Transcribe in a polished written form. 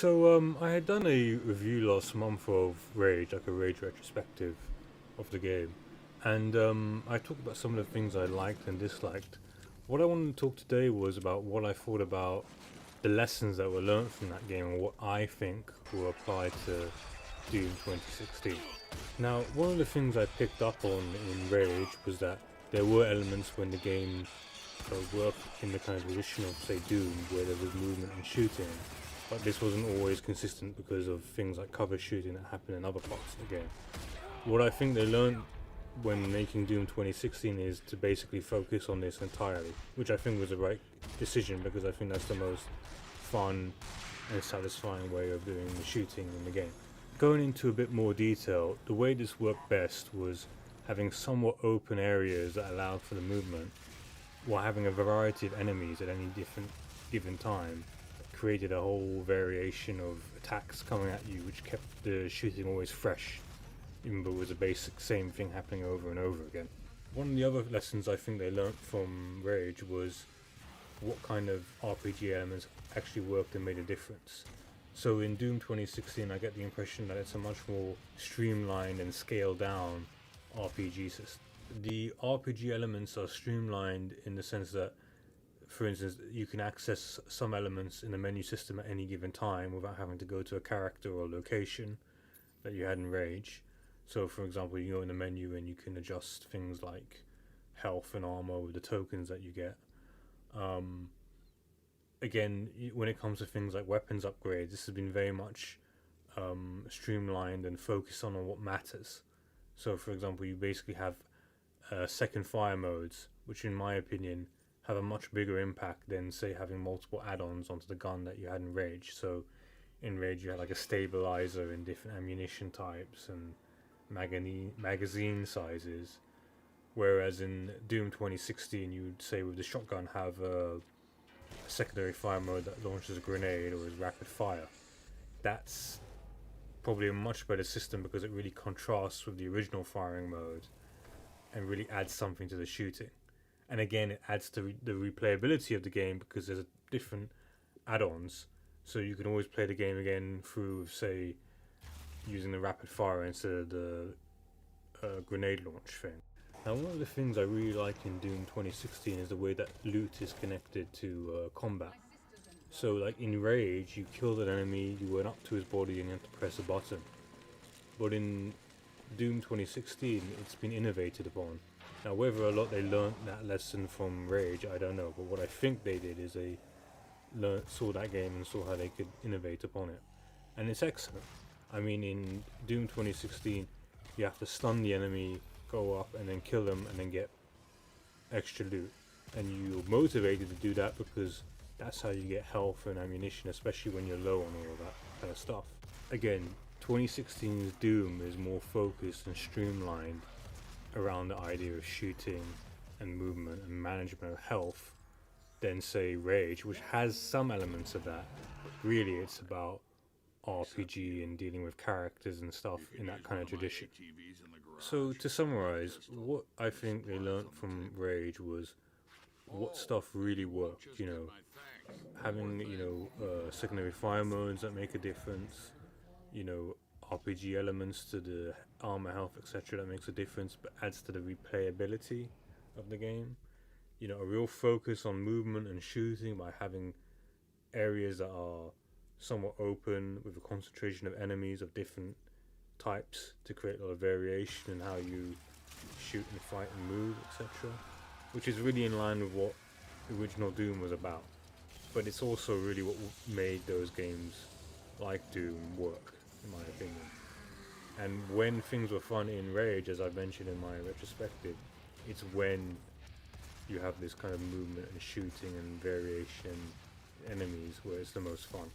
I had done a review last month of Rage, like a Rage retrospective of the game, and I talked about some of the things I liked and disliked. What I wanted to talk today was about what I thought about the lessons that were learned from that game and what I think will apply to Doom 2016. Now, one of the things I picked up on in Rage was that there were elements when the game worked in the kind of tradition of, say, Doom, where there was movement and shooting, but this wasn't always consistent because of things like cover shooting that happen in other parts of the game. What I think they learned when making Doom 2016 is to basically focus on this entirely, which I think was the right decision because I think that's the most fun and satisfying way of doing the shooting in the game. Going into a bit more detail, the way this worked best was having somewhat open areas that allowed for the movement, while having a variety of enemies at any different given time created a whole variation of attacks coming at you, which kept the shooting always fresh, even though it was a basic same thing happening over and over again. One of the other lessons I think they learnt from Rage was what kind of RPG elements actually worked and made a difference. So in Doom 2016, I get the impression that it's a much more streamlined and scaled down RPG system. The RPG elements are streamlined in the sense that, for instance, you can access some elements in the menu system at any given time without having to go to a character or location that you had in Rage. So, for example, you go in the menu and you can adjust things like health and armor with the tokens that you get. Again, when it comes to things like weapons upgrades, this has been very much streamlined and focused on what matters. So, for example, you basically have second fire modes, which, in my opinion, have a much bigger impact than, say, having multiple add-ons onto the gun that you had in Rage. So, in Rage, you had like a stabilizer in different ammunition types and magazine sizes, whereas in Doom 2016 you'd say with the shotgun have a secondary fire mode that launches a grenade or is rapid fire. That's probably a much better system because it really contrasts with the original firing mode and really adds something to the shooting. And again, it adds to the replayability of the game because there's different add-ons, so you can always play the game again through, say, using the rapid fire instead of the grenade launch thing. Now, one of the things I really like in Doom 2016 is the way that loot is connected to combat. So, like in Rage, you killed an enemy, you went up to his body, and you had to press a button. But in Doom 2016, it's been innovated upon. Now, whether or not they learnt that lesson from Rage, I don't know. But what I think they did is they saw that game and saw how they could innovate upon it, and it's excellent. I mean, in Doom 2016, you have to stun the enemy, go up, and then kill them, and then get extra loot. And you're motivated to do that because that's how you get health and ammunition, especially when you're low on all of that kind of stuff. Again, 2016's Doom is more focused and streamlined around the idea of shooting and movement and management of health than, say, Rage, which has some elements of that, but really it's about RPG and dealing with characters and stuff in that kind of tradition. So to summarize, what I think they learnt from Rage was what stuff really worked, having, secondary fire modes that make a difference, RPG elements to the armor, health, etc. that makes a difference but adds to the replayability of the game. A real focus on movement and shooting by having areas that are somewhat open with a concentration of enemies of different types to create a lot of variation in how you shoot and fight and move, etc. Which is really in line with what original Doom was about. But it's also really what made those games like Doom work, in my opinion. And when things were fun in Rage, as I mentioned in my retrospective, it's when you have this kind of movement and shooting and variation enemies where it's the most fun.